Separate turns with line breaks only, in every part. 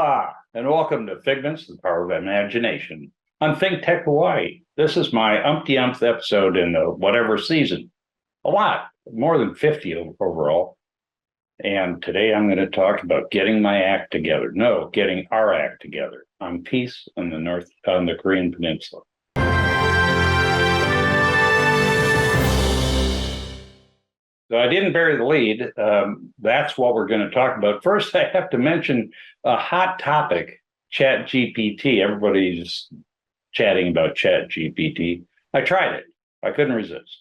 Aloha, and welcome to Figments, the Power of Imagination on ThinkTech Hawaii. This is my umpty-umpth episode in whatever season. A lot, more than 50 overall. And today I'm going to talk about getting my act together. No, getting our act together on peace on the Korean Peninsula. So I didn't bury the lead. That's what we're going to talk about. First, I have to mention a hot topic, ChatGPT. Everybody's chatting about ChatGPT. I tried it. I couldn't resist.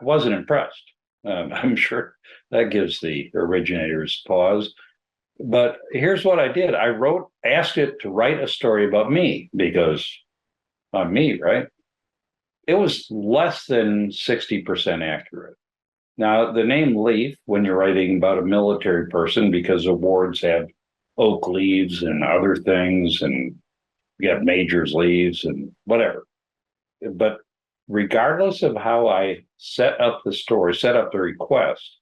I wasn't impressed. I'm sure that gives the originators pause. But here's what I did. I asked it to write a story about me because I'm me, right? It was less than 60% accurate. Now, the name Leaf, when you're writing about a military person, because awards have oak leaves and other things, and you got major's leaves and whatever. But regardless of how I set up the story, set up the request,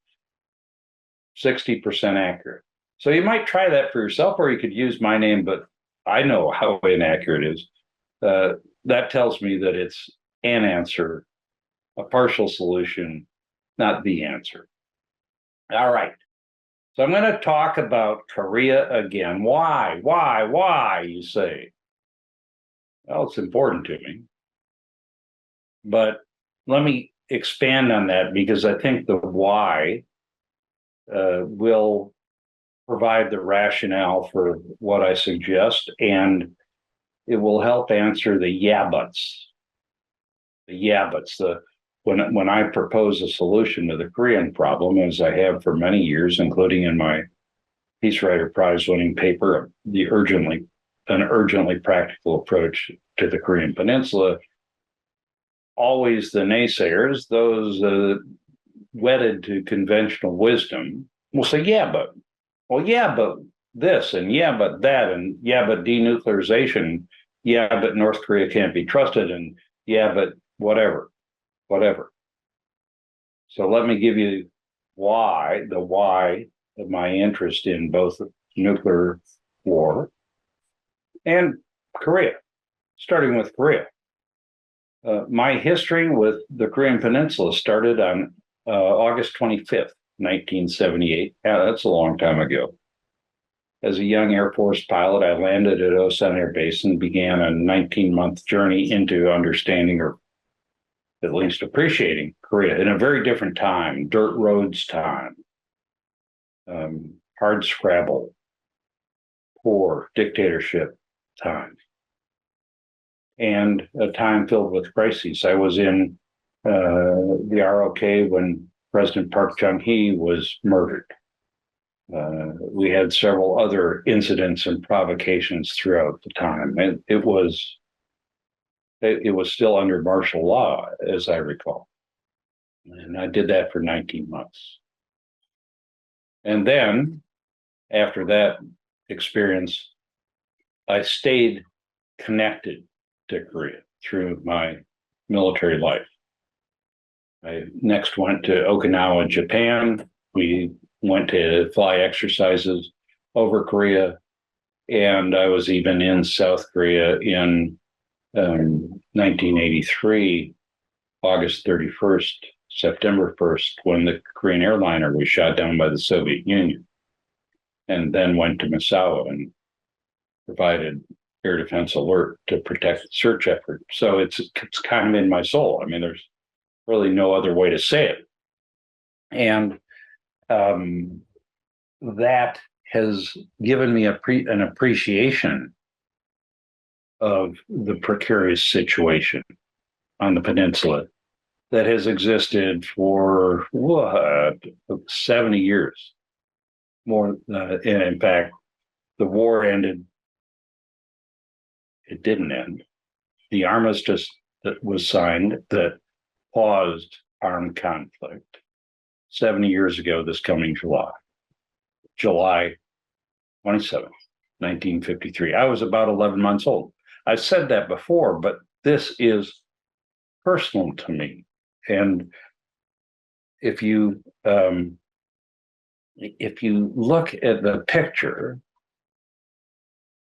60% accurate. So you might try that for yourself, or you could use my name, but I know how inaccurate it is. That tells me that it's an answer, a partial solution, not the answer. All right. So I'm going to talk about Korea again. Why, you say? Well, it's important to me. But let me expand on that because I think the why will provide the rationale for what I suggest, and it will help answer the yeah buts. The yeah buts. When I propose a solution to the Korean problem, as I have for many years, including in my Peace Writer Prize-winning paper, an urgently practical approach to the Korean Peninsula, always the naysayers, those wedded to conventional wisdom, will say, yeah, but this, and yeah, but that, and yeah, but denuclearization, yeah, but North Korea can't be trusted, and yeah, but whatever. So let me give you the why of my interest in both nuclear war and Korea, starting with Korea. My history with the Korean Peninsula started on August 25th, 1978. Yeah, that's a long time ago. As a young Air Force pilot, I landed at Osan Air Base and began a 19-month journey into understanding, or at least appreciating, Korea in a very different time, dirt roads time, hard scrabble, poor dictatorship time, and a time filled with crises. I was in the ROK when President Park Chung-hee was murdered. We had several other incidents and provocations throughout the time. It was still under martial law, as I recall. And I did that for 19 months. And then, after that experience, I stayed connected to Korea through my military life. I next went to Okinawa, Japan. We went to fly exercises over Korea, and I was even in South Korea in 1983, August 31st, September 1st, when the Korean airliner was shot down by the Soviet Union, and then went to Misawa and provided air defense alert to protect the search effort. So it's kind of in my soul. I mean, there's really no other way to say it. And that has given me an appreciation of the precarious situation on the peninsula that has existed for 70 years. More, and in fact, the war ended. It didn't end. The armistice that was signed that paused armed conflict 70 years ago this coming July 27th, 1953. I was about 11 months old. I've said that before, but this is personal to me. And if you look at the picture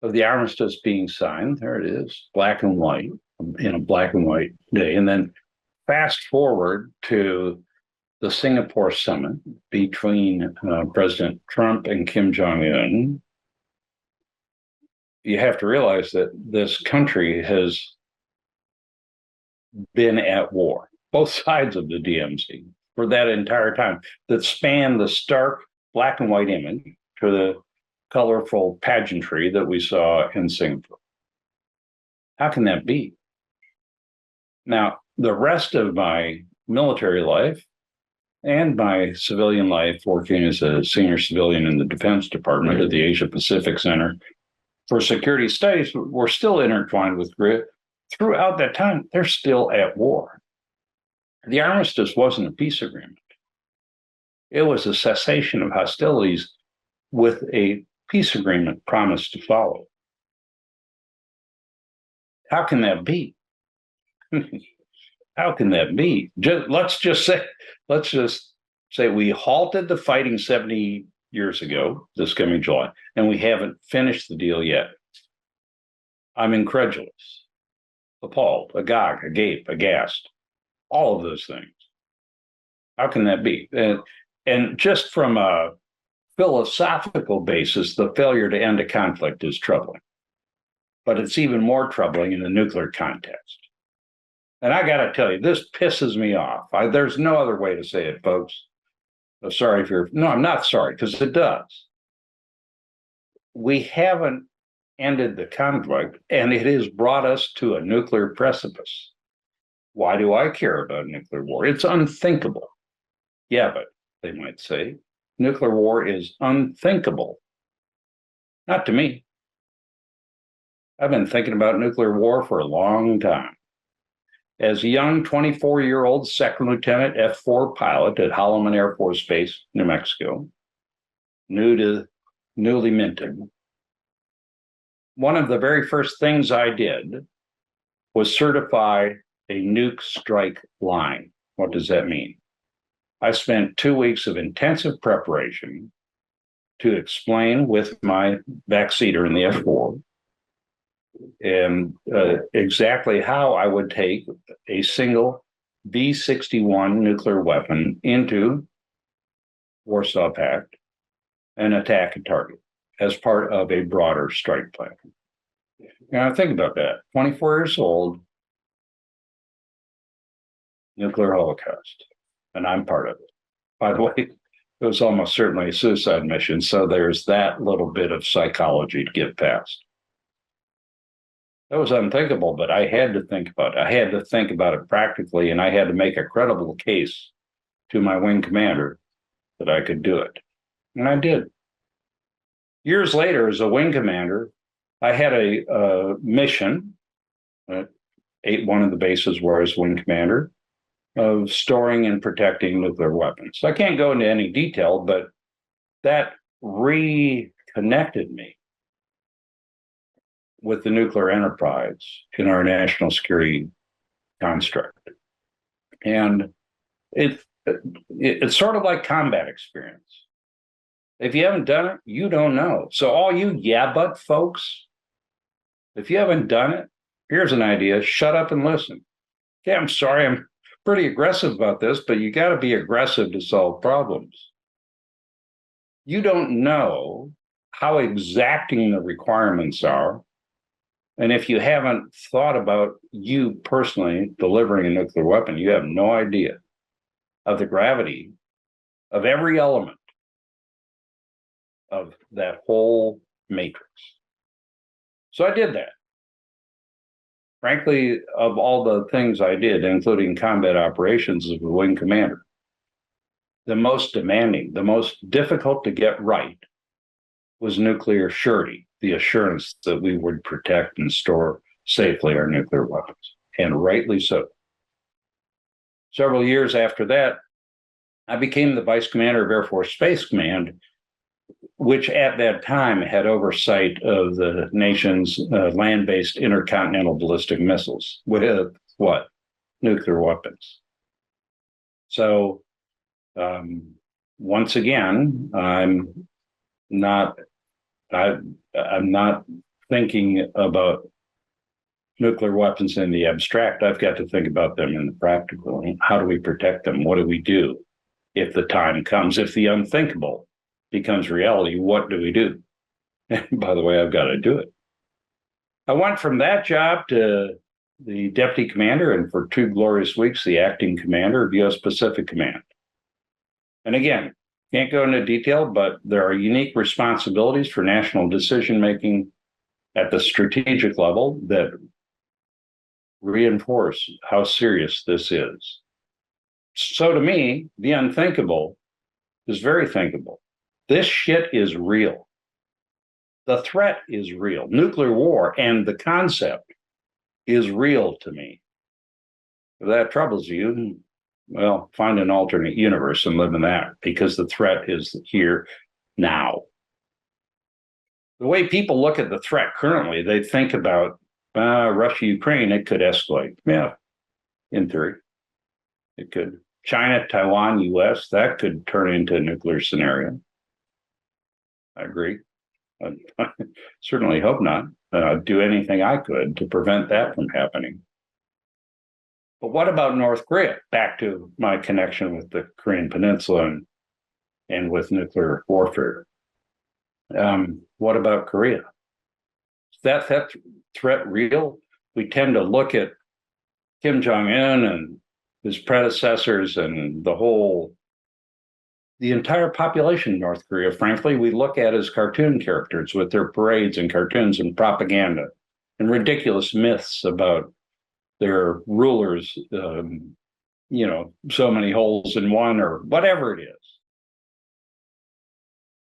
of the armistice being signed. There it is, black and white, in a black and white day. And then fast forward to the Singapore summit between President Trump and Kim Jong-un. You have to realize that this country has been at war, both sides of the DMZ, for that entire time, that spanned the stark black and white image to the colorful pageantry that we saw in Singapore. How can that be? Now, the rest of my military life and my civilian life, working as a senior civilian in the Defense Department at the Asia Pacific Center for Security Studies, were still intertwined with Korea. Throughout that time, they're still at war. The armistice wasn't a peace agreement. It was a cessation of hostilities with a peace agreement promised to follow. How can that be? How can that be? Let's just say we halted the fighting 70 years ago, this coming July, and we haven't finished the deal yet. I'm incredulous, appalled, agog, agape, aghast, all of those things. How can that be? And just from a philosophical basis, the failure to end a conflict is troubling. But it's even more troubling in the nuclear context. And I got to tell you, this pisses me off. There's no other way to say it, folks. I'm sorry if you're, no, I'm not sorry, because it does. We haven't ended the conflict, and it has brought us to a nuclear precipice. Why do I care about nuclear war? It's unthinkable. Yeah, but they might say, nuclear war is unthinkable. Not to me. I've been thinking about nuclear war for a long time. As a young 24-year-old second lieutenant F-4 pilot at Holloman Air Force Base, New Mexico, newly minted, one of the very first things I did was certify a nuke strike line. What does that mean? I spent 2 weeks of intensive preparation to explain with my backseater in the F-4 and exactly how I would take a single B-61 nuclear weapon into Warsaw Pact and attack a target as part of a broader strike plan. Now, think about that. 24 years old, nuclear holocaust, and I'm part of it. By the way, it was almost certainly a suicide mission, so there's that little bit of psychology to get past. That was unthinkable, but I had to think about it. I had to think about it practically, and I had to make a credible case to my wing commander that I could do it. And I did. Years later, as a wing commander, I had a mission at one of the bases where I was wing commander of storing and protecting nuclear weapons. I can't go into any detail, but that reconnected me with the nuclear enterprise in our national security construct. And it's sort of like combat experience. If you haven't done it, you don't know. So all you yeah, but folks, if you haven't done it, here's an idea: shut up and listen. Okay, I'm sorry, I'm pretty aggressive about this, but you got to be aggressive to solve problems. You don't know how exacting the requirements are. And if you haven't thought about you personally delivering a nuclear weapon, you have no idea of the gravity of every element of that whole matrix. So I did that. Frankly, of all the things I did, including combat operations as a wing commander, the most demanding, the most difficult to get right was nuclear surety, the assurance that we would protect and store safely our nuclear weapons, and rightly so. Several years after that, I became the vice commander of Air Force Space Command, which at that time had oversight of the nation's land-based intercontinental ballistic missiles with what? Nuclear weapons. So once again, I'm not thinking about nuclear weapons in the abstract. I've got to think about them in the practical. How do we protect them? What do we do if the time comes? If the unthinkable becomes reality, what do we do? And by the way, I've got to do it. I went from that job to the deputy commander, and for 2 glorious weeks, the acting commander of U.S. Pacific Command. And again, can't go into detail, but there are unique responsibilities for national decision-making at the strategic level that reinforce how serious this is. So to me, the unthinkable is very thinkable. This shit is real. The threat is real. Nuclear war and the concept is real to me. If that troubles you, well, find an alternate universe and live in that, because the threat is here now. The way people look at the threat currently, they think about Russia, Ukraine, it could escalate. Yeah, in theory, it could. China, Taiwan, US, that could turn into a nuclear scenario. I agree. I certainly hope not. Do anything I could to prevent that from happening. But what about North Korea? Back to my connection with the Korean Peninsula and with nuclear warfare. What about Korea? Is that threat real? We tend to look at Kim Jong-un and his predecessors and the entire population of North Korea, frankly, we look at as cartoon characters with their parades and cartoons and propaganda and ridiculous myths about their rulers, so many holes in one or whatever it is.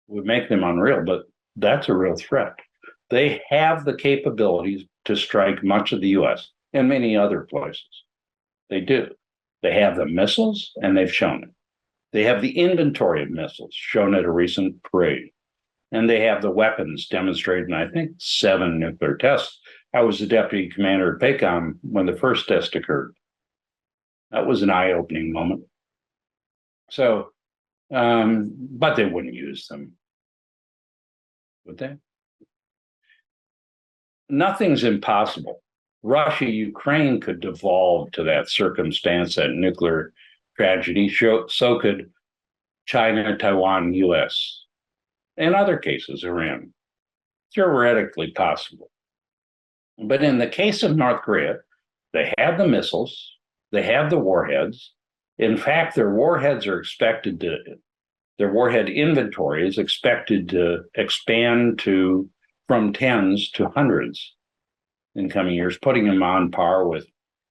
Would make them unreal, but that's a real threat. They have the capabilities to strike much of the US and many other places. They do. They have the missiles, and they've shown it. They have the inventory of missiles shown at a recent parade. And they have the weapons demonstrated in, I think, 7 nuclear tests. I was the deputy commander at PACOM when the first test occurred. That was an eye-opening moment. So, but they wouldn't use them, would they? Nothing's impossible. Russia, Ukraine could devolve to that circumstance, that nuclear tragedy. So could China, Taiwan, US, and other cases, Iran. Theoretically possible. But in the case of North Korea, they have the missiles, they have the warheads. In fact, their warhead inventory is expected to expand from tens to hundreds in coming years, putting them on par with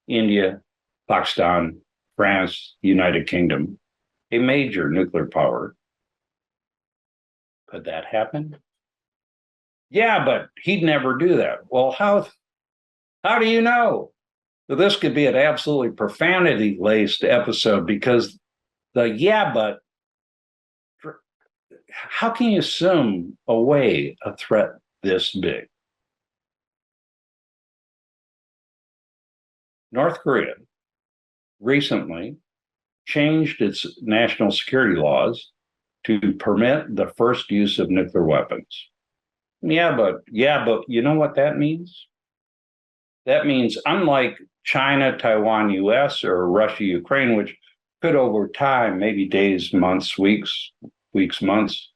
India, Pakistan, France, United Kingdom, a major nuclear power. Could that happen? Yeah, but he'd never do that. Well, how do you know? This could be an absolutely profanity-laced episode, because but how can you assume away a threat this big? North Korea recently changed its national security laws to permit the first use of nuclear weapons. Yeah, but you know what that means? That means, unlike China, Taiwan, US, or Russia, Ukraine, which could over time, maybe days, months, weeks, months,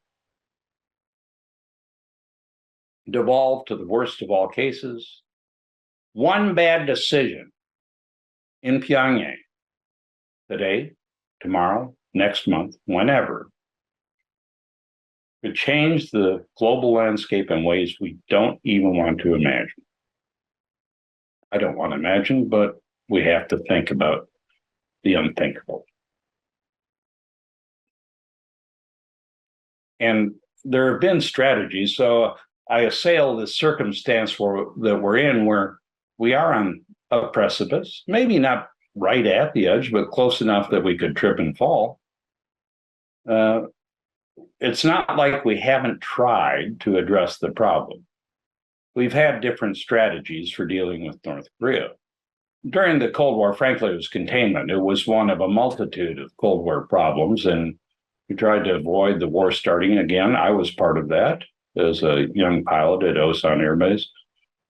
devolve to the worst of all cases. One bad decision in Pyongyang today, tomorrow, next month, whenever, could change the global landscape in ways we don't even want to imagine. I don't want to imagine, but we have to think about the unthinkable. And there have been strategies. So I assail this circumstance that we're in, where we are on a precipice, maybe not right at the edge, but close enough that we could trip and fall. It's not like we haven't tried to address the problem. We've had different strategies for dealing with North Korea. During the Cold War, frankly, it was containment. It was one of a multitude of Cold War problems, and we tried to avoid the war starting again. I was part of that as a young pilot at Osan Air Base.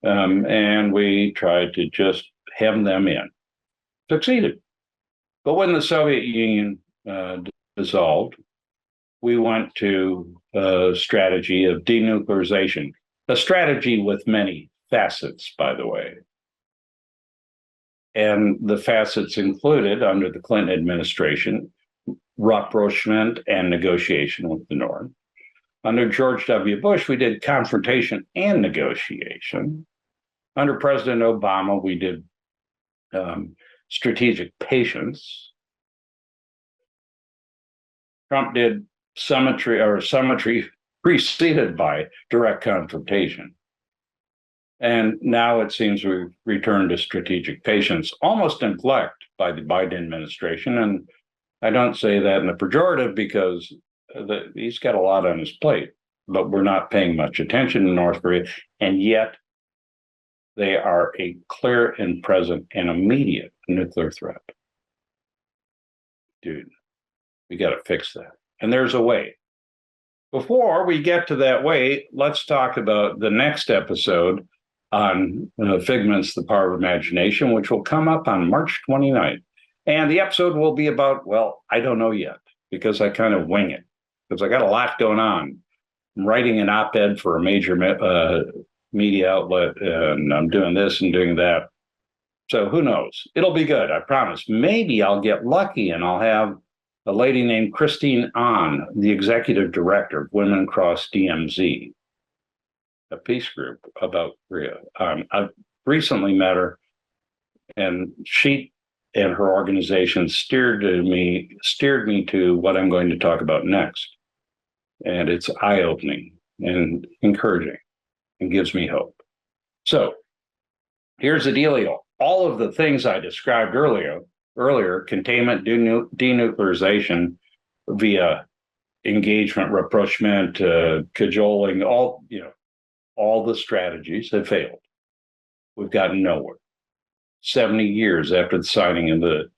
and we tried to just hem them in. Succeeded. But when the Soviet Union dissolved, we went to a strategy of denuclearization, a strategy with many facets, by the way. And the facets included, under the Clinton administration, rapprochement and negotiation with the North. Under George W. Bush, we did confrontation and negotiation. Under President Obama, we did strategic patience. Trump did symmetry preceded by direct confrontation. And now it seems we've returned to strategic patience, almost neglect by the Biden administration. And I don't say that in a pejorative because he's got a lot on his plate, but we're not paying much attention to North Korea. And yet they are a clear and present and immediate nuclear threat. Dude, we got to fix that. And there's a way. Before we get to that way, let's talk about the next episode on Figments, the Power of Imagination, which will come up on March 29th. And the episode will be about, well, I don't know yet, because I kind of wing it, because I got a lot going on. I'm writing an op-ed for a major media outlet, and I'm doing this and doing that. So who knows? It'll be good, I promise. Maybe I'll get lucky and I'll have a lady named Christine Ahn, the executive director of Women Cross DMZ, a peace group about Korea. I've recently met her, and she and her organization steered me to what I'm going to talk about next. And it's eye-opening and encouraging and gives me hope. So here's the dealio. All of the things I described earlier, containment, denuclearization via engagement, rapprochement, cajoling, all the strategies have failed. We've gotten nowhere. 70 years after the signing of the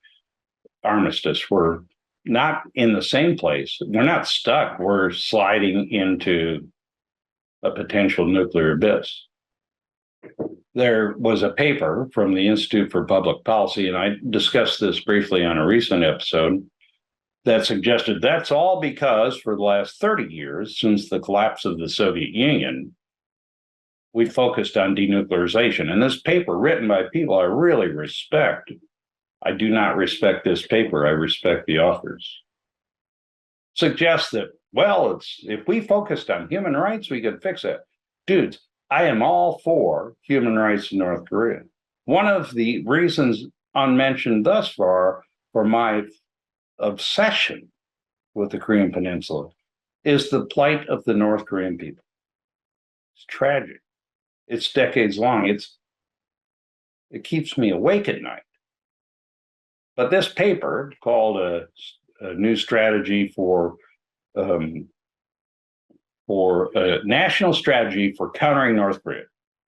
armistice, we're not in the same place. We're not stuck. We're sliding into a potential nuclear abyss. There was a paper from the Institute for Public Policy, and I discussed this briefly on a recent episode, that suggested that's all because for the last 30 years, since the collapse of the Soviet Union, we focused on denuclearization. And this paper, written by people I really respect, I do not respect this paper, I respect the authors, suggests that, well, if we focused on human rights, we could fix it. Dudes, I am all for human rights in North Korea. One of the reasons unmentioned thus far for my obsession with the Korean Peninsula is the plight of the North Korean people. It's tragic. It's decades long. It keeps me awake at night. But this paper, called a new strategy for a national strategy for countering North Korea,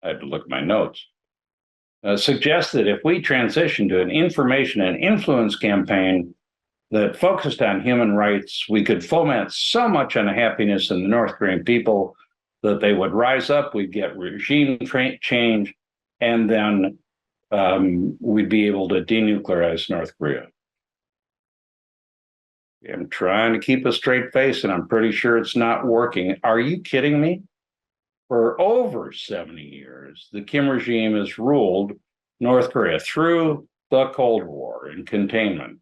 I had to look at my notes, suggests that if we transition to an information and influence campaign that focused on human rights, we could foment so much unhappiness in the North Korean people that they would rise up, we'd get regime change, and then we'd be able to denuclearize North Korea. I'm trying to keep a straight face, and I'm pretty sure it's not working. Are you kidding me? For over 70 years, the Kim regime has ruled North Korea through the Cold War and containment,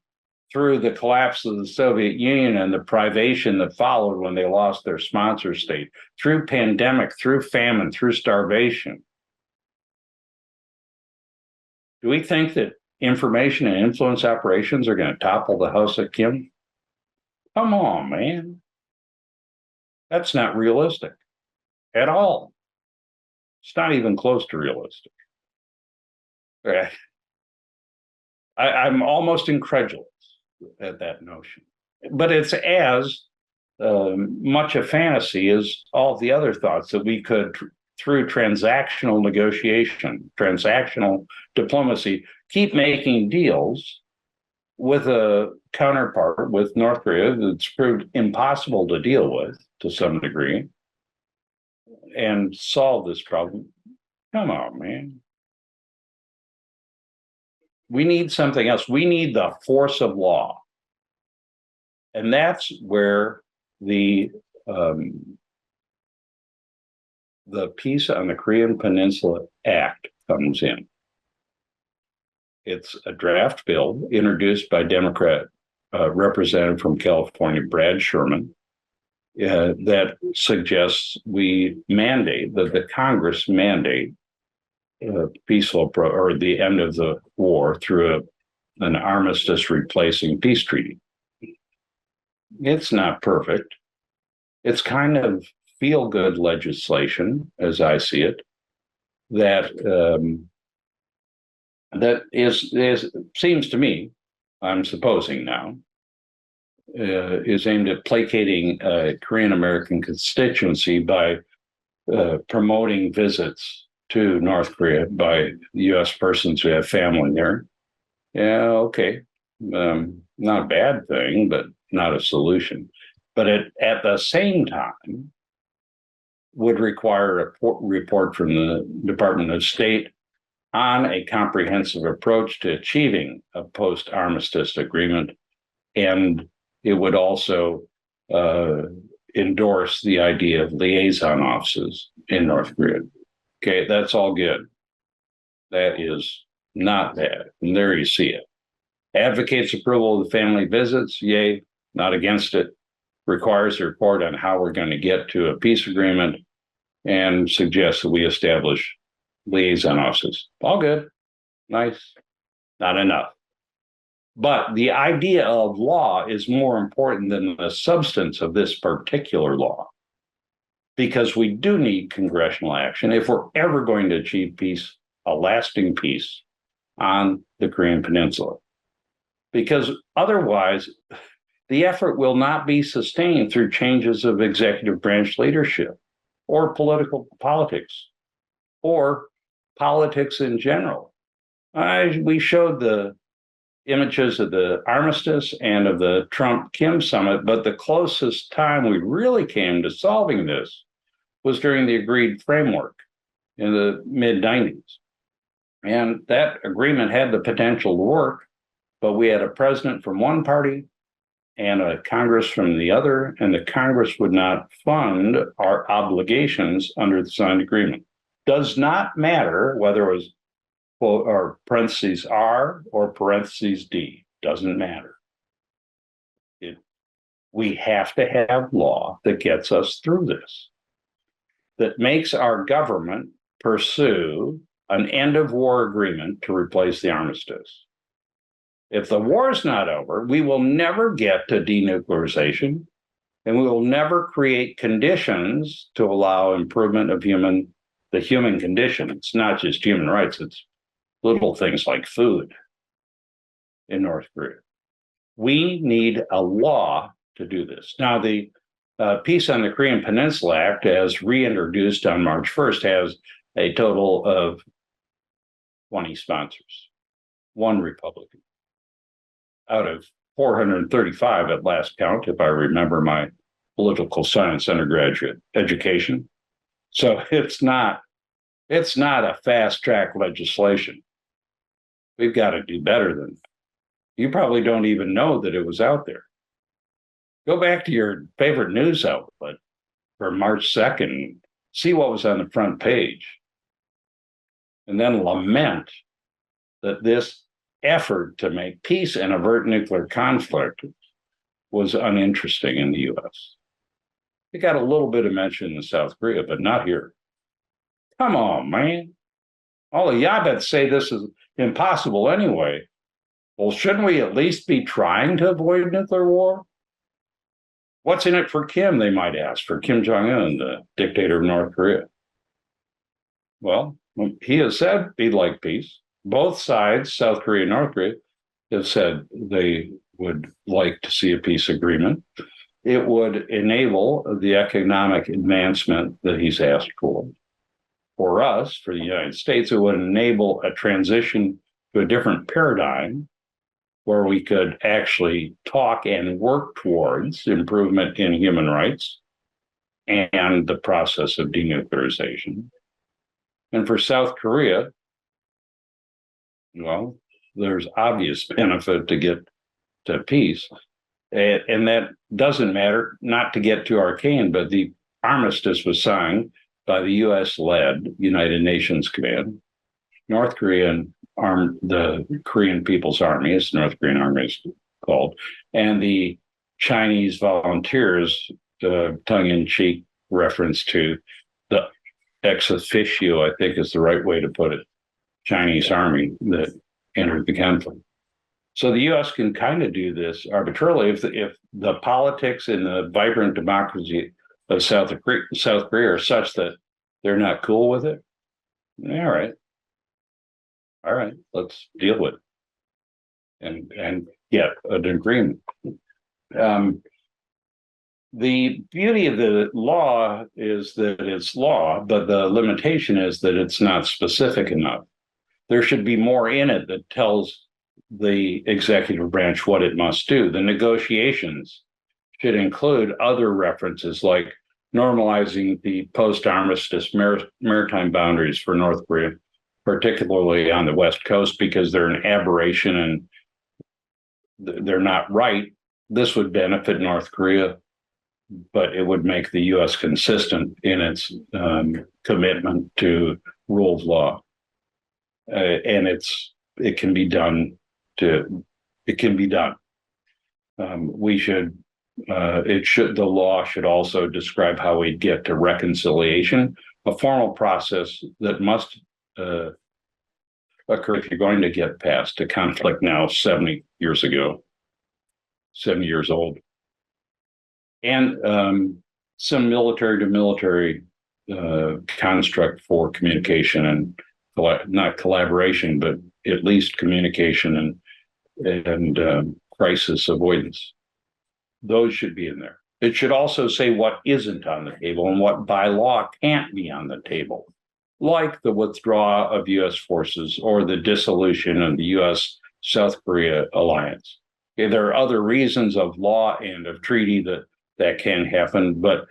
through the collapse of the Soviet Union and the privation that followed when they lost their sponsor state, through pandemic, through famine, through starvation. Do we think that information and influence operations are going to topple the House of Kim? Come on, man. That's not realistic at all. It's not even close to realistic. I'm almost incredulous at that notion. But it's as much a fantasy as all the other thoughts that we could, through transactional negotiation, transactional diplomacy, keep making deals with a counterpart, with North Korea, that's proved impossible to deal with to some degree, and solve this problem. Come on, man. We need something else. We need the force of law. And that's where the Peace on the Korean Peninsula Act comes in. It's a draft bill introduced by Democrat representative from California, Brad Sherman, that suggests we mandate, that the Congress mandate peaceful or the end of the war through an armistice replacing peace treaty. It's not perfect. It's kind of feel-good legislation, as I see it, that seems to me, I'm supposing now, is aimed at placating Korean American constituency by promoting visits to North Korea by U.S. persons who have family there. Yeah, okay. Not a bad thing, but not a solution. But at the same time, would require a report from the Department of State on a comprehensive approach to achieving a post-armistice agreement. And it would also endorse the idea of liaison offices in North Korea. Okay, that's all good. That is not bad. And there you see it. Advocates approval of the family visits, yay, not against it. Requires a report on how we're going to get to a peace agreement and suggests that we establish liaison offices. All good. Nice. Not enough. But the idea of law is more important than the substance of this particular law, because we do need congressional action if we're ever going to achieve peace, a lasting peace on the Korean Peninsula. Because otherwise, the effort will not be sustained through changes of executive branch leadership or politics or politics in general. We showed the images of the armistice and of the Trump-Kim summit, but the closest time we really came to solving this was during the agreed framework in the mid-90s. And that agreement had the potential to work, but we had a president from one party and a Congress from the other, and the Congress would not fund our obligations under the signed agreement. Does not matter whether it was quote or parentheses R or parentheses D, doesn't matter. We have to have law that gets us through this, that makes our government pursue an end of war agreement to replace the armistice. If the war is not over, we will never get to denuclearization, and we will never create conditions to allow improvement of the human condition. It's not just human rights, it's little things like food in North Korea. We need a law to do this. Now, the Peace on the Korean Peninsula Act, as reintroduced on March 1st, has a total of 20 sponsors, one Republican out of 435 at last count, if I remember my political science undergraduate education. So it's not a fast track legislation. We've got to do better than that. You probably don't even know that it was out there. Go back to your favorite news outlet for March 2nd, see what was on the front page, and then lament that this effort to make peace and avert nuclear conflict was uninteresting in the U.S. It got a little bit of mention in South Korea, but not here. Come on, man. All the Yabets say this is impossible anyway. Well, shouldn't we at least be trying to avoid nuclear war? What's in it for Kim, they might ask, for Kim Jong-un, the dictator of North Korea? Well, he has said he'd like peace. Both sides, South Korea and North Korea, have said they would like to see a peace agreement. It would enable the economic advancement that he's asked for. For us, for the United States, it would enable a transition to a different paradigm where we could actually talk and work towards improvement in human rights and the process of denuclearization. And for South Korea, well, there's obvious benefit to get to peace. And that doesn't matter, not to get too arcane, but the armistice was signed by the US-led United Nations Command. North Korean the Korean People's Army, as the North Korean Army is called, and the Chinese volunteers, tongue-in-cheek reference to the ex officio, I think is the right way to put it, Chinese army that entered the conflict. So the U.S. can kind of do this arbitrarily if the politics and the vibrant democracy of South Korea are such that they're not cool with it. All right, let's deal with it and get an agreement. The beauty of the law is that it's law, but the limitation is that it's not specific enough. There should be more in it that tells the executive branch what it must do. The negotiations should include other references like normalizing the post-armistice maritime boundaries for North Korea, particularly on the West Coast, because they're an aberration and they're not right. This would benefit North Korea, but it would make the U.S. consistent in its commitment to rule of law. And it can be done. The law should also describe how we get to reconciliation, a formal process that must occur if you're going to get past a conflict now 70 years old. And some military to military construct for communication and not collaboration, but at least communication and crisis avoidance. Those should be in there. It should also say what isn't on the table and what by law can't be on the table, like the withdrawal of U.S. forces or the dissolution of the U.S.-South Korea alliance. Okay, there are other reasons of law and of treaty that can happen, but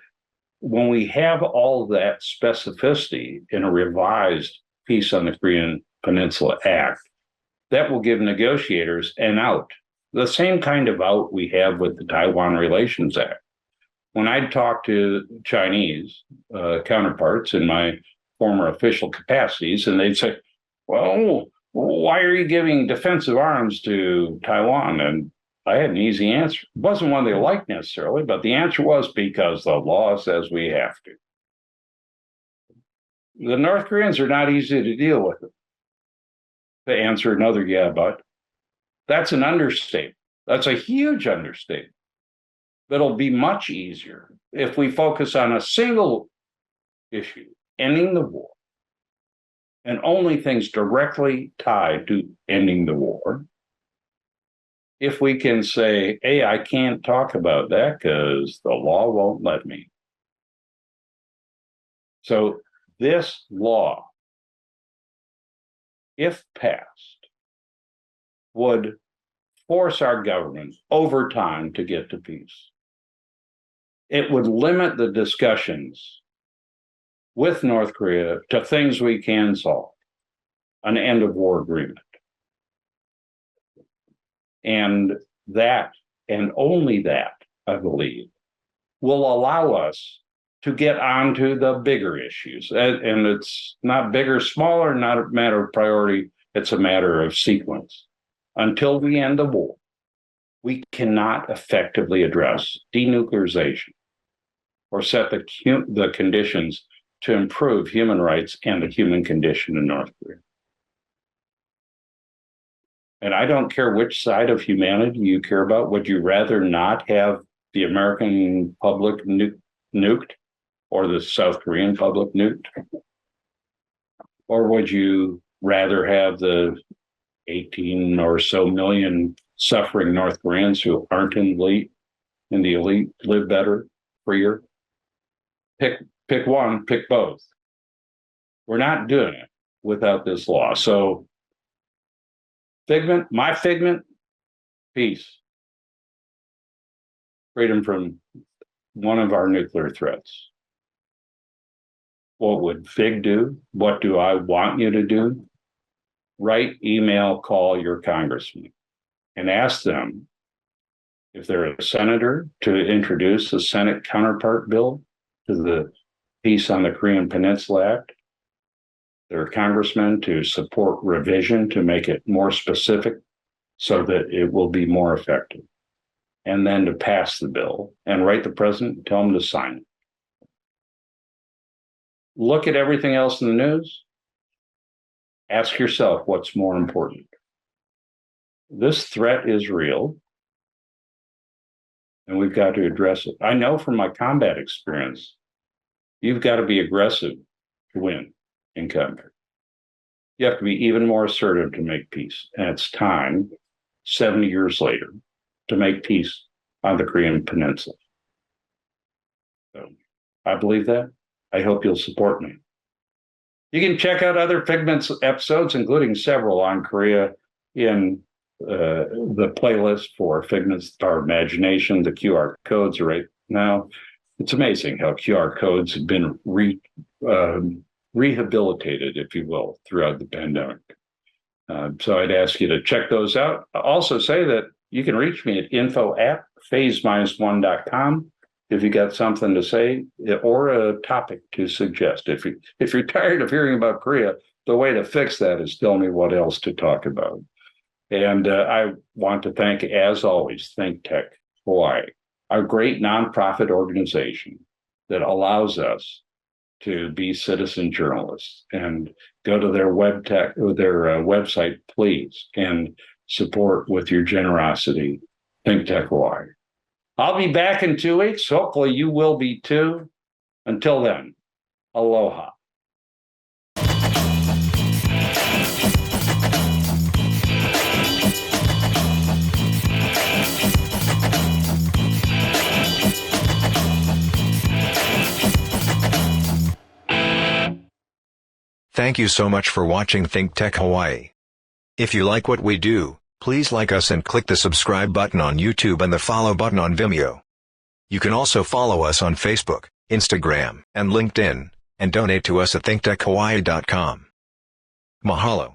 when we have all of that specificity in a revised Peace on the Korean Peninsula Act, that will give negotiators an out, the same kind of out we have with the Taiwan Relations Act. When I talk to Chinese counterparts in my former official capacities, and they'd say, well, why are you giving defensive arms to Taiwan? And I had an easy answer. It wasn't one they liked necessarily, but the answer was because the law says we have to. The North Koreans are not easy to deal with. To answer another yeah, but that's an understatement. That's a huge understatement. But it'll be much easier if we focus on a single issue, ending the war, and only things directly tied to ending the war. If we can say, hey, I can't talk about that because the law won't let me. So this law, if passed, would force our government over time to get to peace. It would limit the discussions with North Korea to things we can solve, an end of war agreement. And that, and only that, I believe, will allow us to get onto the bigger issues. And it's not bigger, smaller, not a matter of priority, it's a matter of sequence. Until we end the war, we cannot effectively address denuclearization or set the conditions to improve human rights and the human condition in North Korea. And I don't care which side of humanity you care about. Would you rather not have the American public nuked or the South Korean public nuked? Or would you rather have the 18 or so million suffering North Koreans who aren't in the elite live better, freer? Pick one, pick both. We're not doing it without this law. So my Figment, peace. Freedom from one of our nuclear threats. What would Fig do? What do I want you to do? Write, email, call your congressman and ask them if they're a senator to introduce a Senate counterpart bill to the piece on the Korean Peninsula Act. They're a congressman to support revision to make it more specific so that it will be more effective. And then to pass the bill and write the president and tell him to sign it. Look at everything else in the news. Ask yourself what's more important. This threat is real, and we've got to address it. I know from my combat experience, you've got to be aggressive to win in combat. You have to be even more assertive to make peace. And it's time, 70 years later, to make peace on the Korean Peninsula. So I believe that. I hope you'll support me. You can check out other Figments episodes, including several on Korea, in the playlist for Figments, Our Imagination. The QR codes are right now. It's amazing how QR codes have been rehabilitated, if you will, throughout the pandemic. So I'd ask you to check those out. I'll also say that you can reach me at info@phase-1.com if you got something to say or a topic to suggest. If you're tired of hearing about Korea, the way to fix that is tell me what else to talk about. And I want to thank, as always, ThinkTech Hawaii, our great nonprofit organization that allows us to be citizen journalists. And go to their website, please, and support with your generosity ThinkTech Hawaii. I'll be back in 2 weeks. Hopefully you will be too. Until then, aloha.
Thank you so much for watching ThinkTech Hawaii. If you like what we do, please like us and click the subscribe button on YouTube and the follow button on Vimeo. You can also follow us on Facebook, Instagram, and LinkedIn, and donate to us at thinktechhawaii.com. Mahalo.